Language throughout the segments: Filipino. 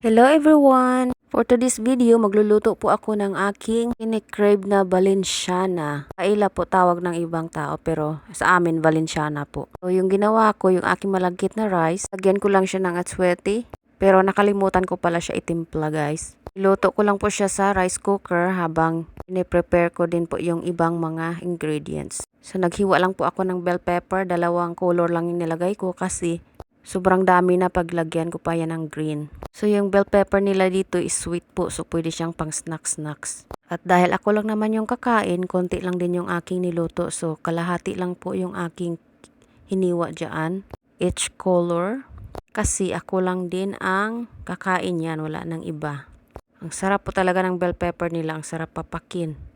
Hello everyone! For today's video, magluluto po ako ng aking kinikrave na Valenciana. Kaila po tawag ng ibang tao pero sa amin Valenciana po. So yung ginawa ko, yung aking malagkit na rice, lagyan ko lang siya ng atswete. Pero nakalimutan ko pala siya itimpla guys. Iluto ko lang po siya sa rice cooker habang piniprepare ko din po yung ibang mga ingredients. So naghiwa lang po ako ng bell pepper, dalawang color lang yung nilagay ko kasi sobrang dami na paglagyan ko pa yan ng green. So yung bell pepper nila dito is sweet po. So pwede siyang pang snacks. At dahil ako lang naman yung kakain, konti lang din yung aking niluto. So kalahati lang po yung aking hiniwa dyan. Each color. Kasi ako lang din ang kakain yan. Wala nang iba. Ang sarap po talaga ng bell pepper nila. Ang sarap papakin.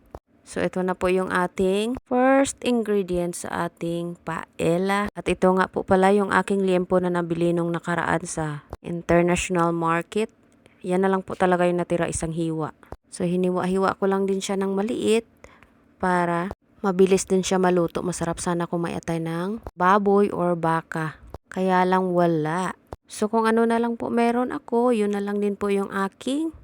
So, ito na po yung ating first ingredient sa ating paella. At ito nga po pala yung aking liempo na nabili nung nakaraan sa international market. Yan na lang po talaga yung natira, isang hiwa. So, hiniwa-hiwa ko lang din siya ng maliit para mabilis din siya maluto. Masarap sana kung may atay ng baboy or baka. Kaya lang wala. So, kung ano na lang po meron ako, yun na lang din po yung aking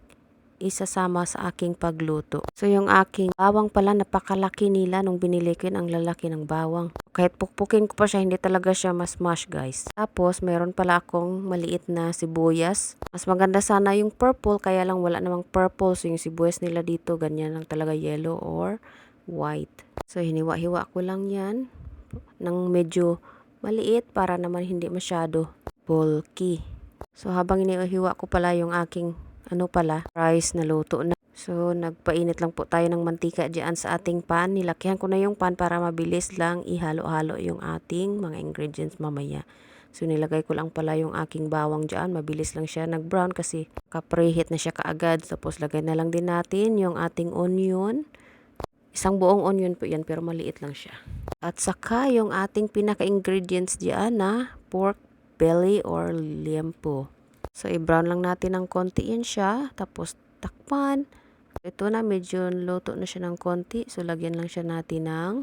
isasama sa aking pagluto. So yung aking bawang pala napakalaki nila nung binili ko yun, ang lalaki ng bawang. Kahit pukpukin ko pa siya, hindi talaga siya mas-mash guys. Tapos meron pala akong maliit na sibuyas. Mas maganda sana yung purple, kaya lang wala namang purple. So yung sibuyas nila dito, ganyan lang talaga, yellow or white. So hiniwa-hiwa ko lang yan ng medyo maliit para naman hindi masyado bulky. So habang inihiwa ko pala yung aking rice na luto na. So, nagpainit lang po tayo ng mantika dyan sa ating pan. Nilakihan ko na yung pan para mabilis lang ihalo-halo yung ating mga ingredients mamaya. So, nilagay ko lang pala yung aking bawang dyan. Mabilis lang siya nag-brown kasi kapreheat na siya kaagad. Tapos, lagay na lang din natin yung ating onion. Isang buong onion po yan pero maliit lang siya. At saka yung ating pinaka-ingredients dyan na pork belly or liempo. So, i-brown lang natin ng konti yan siya. Tapos, takpan. Ito na, medyo luto na siya ng konti. So, lagyan lang siya natin ng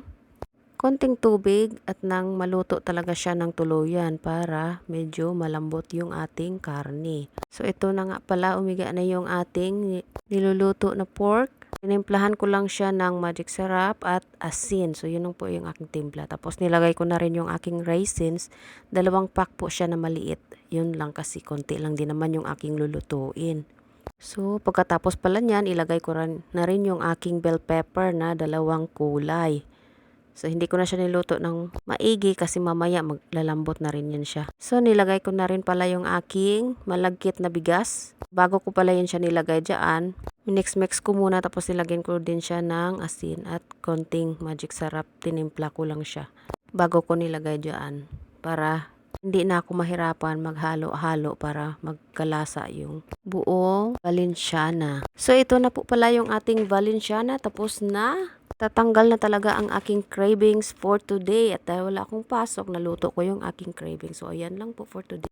konting tubig at nang maluto talaga siya ng tuluyan para medyo malambot yung ating karne. So, ito na nga pala, umiga na yung ating niluluto na pork. Tinimplahan ko lang siya ng magic sarap at asin. So, yun lang po yung aking timpla. Tapos, nilagay ko na rin yung aking raisins. 2 pack po siya na maliit. Yun lang kasi konti lang din naman yung aking lulutuin. So, pagkatapos pala niyan, ilagay ko na rin yung aking bell pepper na 2 kulay. So, hindi ko na siya niluto ng maigi kasi mamaya maglalambot na rin yan siya. So, nilagay ko na rin pala yung aking malagkit na bigas. Bago ko pala yan siya nilagay dyan, mix ko muna tapos nilagyan ko din siya ng asin at konting magic sarap. Tinimpla ko lang siya bago ko nilagay dyan para hindi na ako mahirapan maghalo-halo para magkalasa yung buong Valenciana. So, ito na po pala yung ating Valenciana. Tapos na. Tatanggal na talaga ang aking cravings for today. At dahil wala akong pasok, naluto ko yung aking cravings. So, ayan lang po for today.